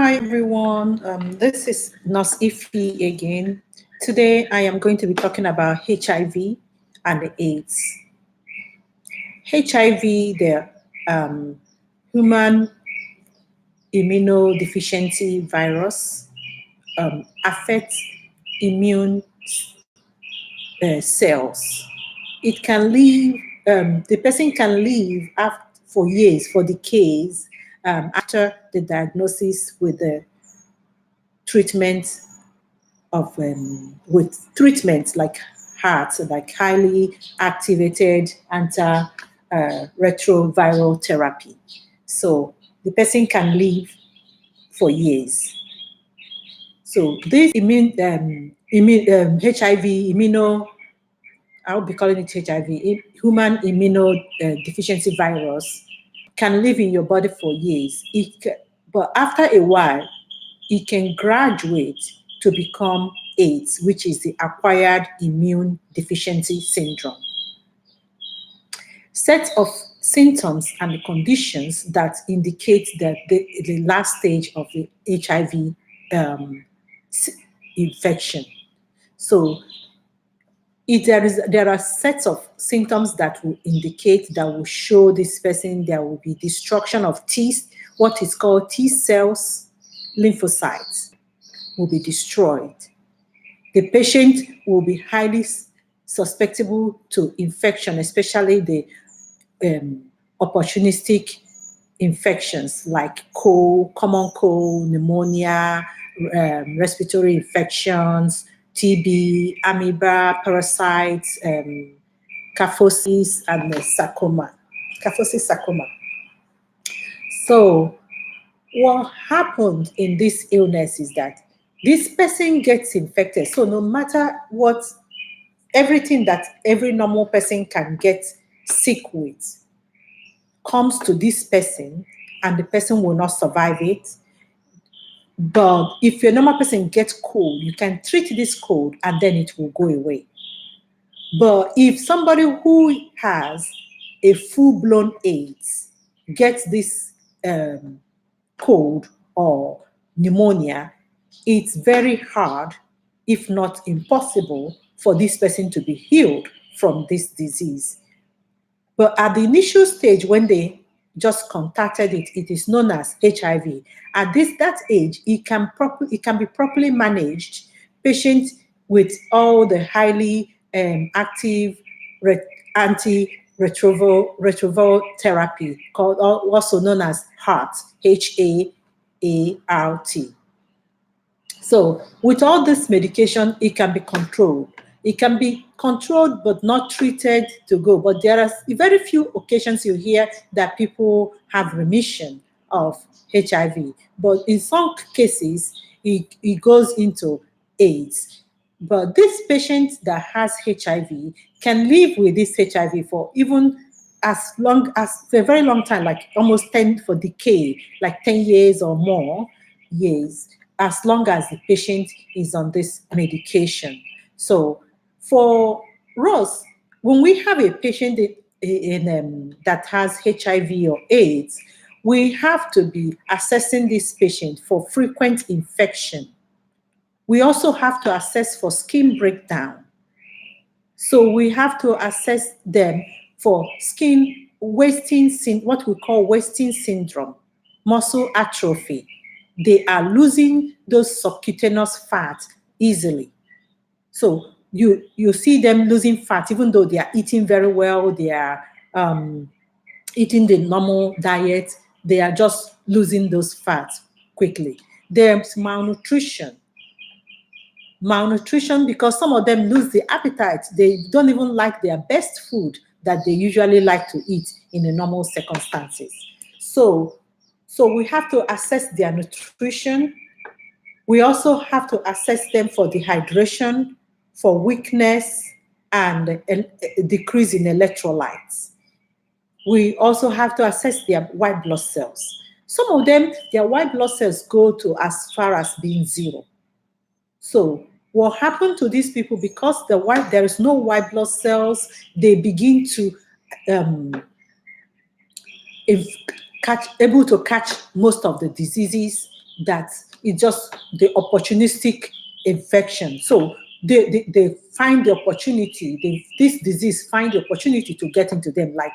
Hi everyone, this is Nurse Ife again. Today I am going to be talking about HIV and AIDS. HIV, the human immunodeficiency virus, affects immune cells. It can live, the person can live for years, for decades, after the diagnosis with the treatment of with treatments like HAART, like highly activated antiretroviral therapy. So the person can live for years. So this HIV I'll be calling it HIV, human immunodeficiency virus, can live in your body for years. But after a while, it can graduate to become AIDS, which is the acquired immune deficiency syndrome. Set of symptoms and the conditions that indicate that the last stage of the HIV infection. So there are sets of symptoms that will indicate, that will show this person there will be destruction of what is called T cells, lymphocytes will be destroyed. The patient will be highly susceptible to infection, especially the opportunistic infections like common cold, pneumonia, respiratory infections, TB, amoeba, parasites, kyphosis, and sarcoma. Kyphosis sarcoma. So what happened in this illness is that this person gets infected. So no matter what, everything that every normal person can get sick with comes to this person, and the person will not survive it. But if a normal person gets cold, you can treat this cold and then it will go away. But if somebody who has a full-blown AIDS gets this cold or pneumonia, it's very hard, if not impossible, for this person to be healed from this disease. But at the initial stage, when they just contacted it, it is known as HIV. At that age, it can be properly managed. Patients with all the highly active antiretroviral therapy, also known as HAART, HAART. So with all this medication, it can be controlled. It can be controlled but not treated to go. But there are very few occasions you hear that people have remission of HIV. But in some cases, it goes into AIDS. But this patient that has HIV can live with this HIV for even as long as, for a very long time, like almost 10 for decade, like 10 years or more years, as long as the patient is on this medication. So for us, when we have a patient that has HIV or AIDS, we have to be assessing this patient for frequent infection. We also have to assess for skin breakdown. So we have to assess them for skin wasting, what we call wasting syndrome, muscle atrophy. They are losing those subcutaneous fat easily. So you see them losing fat, even though they are eating very well, they are eating the normal diet, they are just losing those fats quickly. There's malnutrition. Malnutrition because some of them lose the appetite. They don't even like their best food that they usually like to eat in the normal circumstances. So we have to assess their nutrition. We also have to assess them for dehydration, for weakness, and a decrease in electrolytes. We also have to assess their white blood cells. Some of them, their white blood cells go to as far as being 0. So what happened to these people, because there is no white blood cells, they begin to able to catch most of the diseases that it's just the opportunistic infection. So they find the opportunity, this disease find the opportunity to get into them, like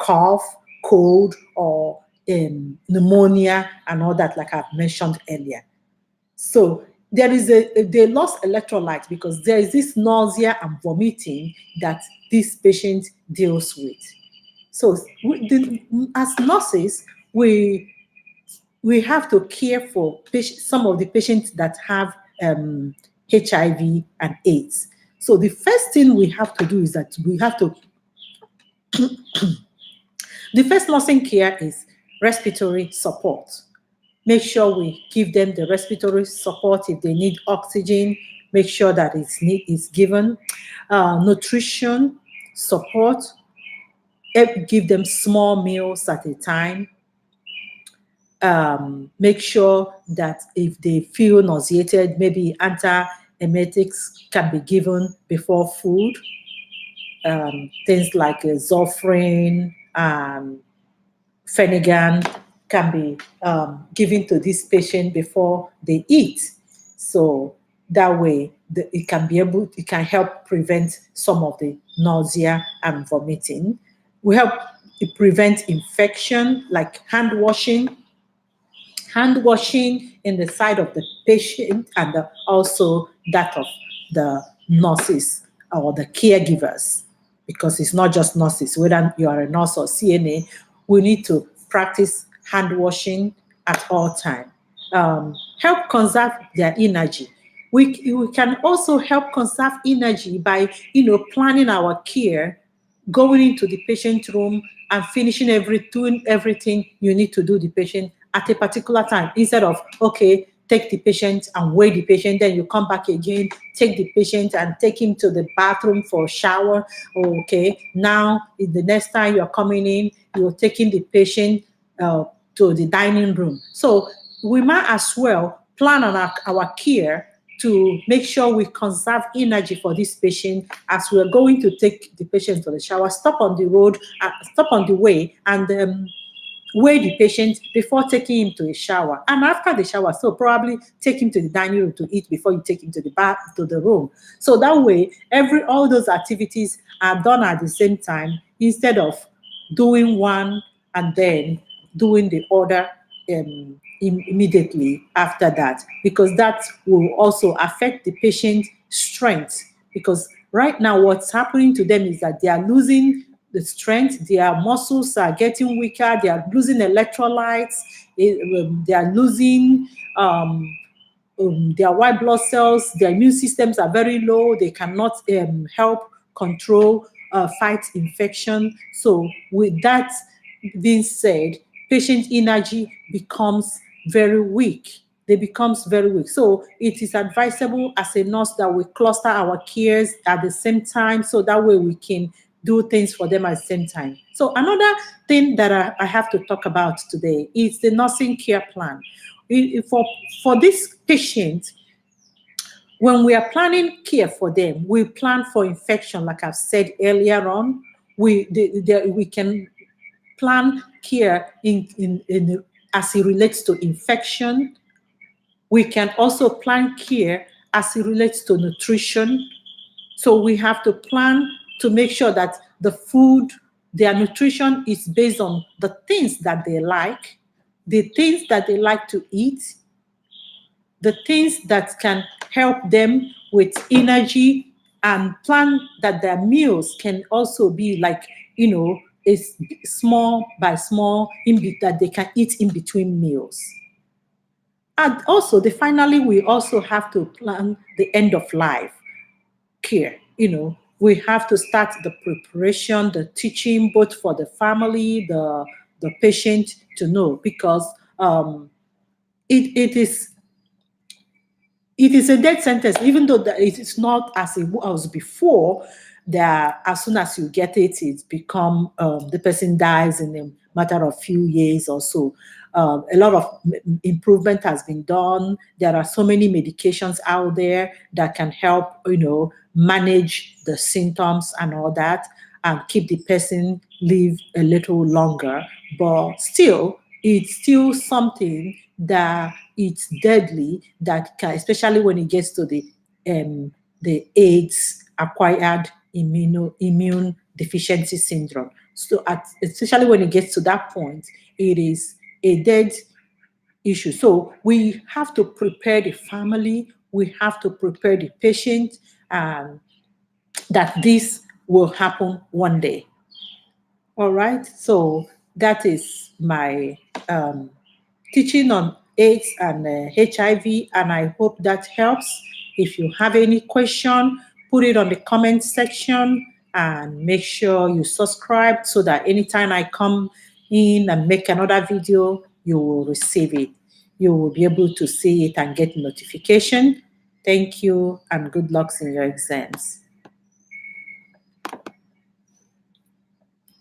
cough, cold, or pneumonia and all that, like I've mentioned earlier. So there is they lost electrolytes because there is this nausea and vomiting that this patient deals with. So as nurses, we have to care for some of the patients that have HIV and AIDS. So the first thing we have to do is that we have to, the first nursing care is respiratory support. Make sure we give them the respiratory support. If they need oxygen, make sure that it's given. Nutrition support, give them small meals at a time. Make sure that if they feel nauseated, maybe antiemetics can be given before food. Things like Zofran, Phenergan can be given to this patient before they eat. So that way, it can help prevent some of the nausea and vomiting. We help prevent infection, like hand washing in the side of the patient and also that of the nurses or the caregivers, because it's not just nurses. Whether you are a nurse or CNA, we need to practice hand washing at all time. Help conserve their energy. We can also help conserve energy by, planning our care, going into the patient room and finishing doing everything you need to do the patient at a particular time, instead of, okay, take the patient and weigh the patient, then you come back again, take the patient and take him to the bathroom for a shower. Okay, now the next time you're coming in, you're taking the patient to the dining room. So we might as well plan on our care to make sure we conserve energy for this patient as we're going to take the patient to the shower. Stop on the road, stop on the way, and weigh the patient before taking him to a shower and after the shower. So probably take him to the dining room to eat before you take him to the room. So that way, all those activities are done at the same time, instead of doing one and then doing the other immediately after that, because that will also affect the patient's strength. Because right now, what's happening to them is that they are losing the strength, their muscles are getting weaker, they are losing electrolytes, they are losing their white blood cells, their immune systems are very low, they cannot help control, fight infection. So with that being said, patient energy becomes very weak. They becomes very weak. So it is advisable as a nurse that we cluster our cares at the same time, so that way we can do things for them at the same time. So another thing that I have to talk about today is the nursing care plan. For this patient, when we are planning care for them, we plan for infection, like I've said earlier on. We can plan care in as it relates to infection. We can also plan care as it relates to nutrition. So we have to plan to make sure that the food, their nutrition is based on the things that they like, the things that they like to eat, the things that can help them with energy, and plan that their meals can also be like, a small by small that they can eat in between meals. And also, finally, we also have to plan the end of life care. We have to start the preparation, the teaching, both for the family, the patient to know, because it is a death sentence, even though it is not as it was before. That as soon as you get it, it's become the person dies in a matter of few years or so. A lot of improvement has been done. There are so many medications out there that can help, manage the symptoms and all that, and keep the person live a little longer. But still, it's still something that it's deadly, that can, especially when it gets to the AIDS acquired immune deficiency syndrome. So especially when it gets to that point, it is a dead issue. So we have to prepare the family, we have to prepare the patient, that this will happen one day. All right. So that is my teaching on AIDS and HIV, and I hope that helps. If you have any question, put it on the comment section and make sure you subscribe so that anytime I come in and make another video, you will receive it. You will be able to see it and get notification. Thank you and good luck in your exams.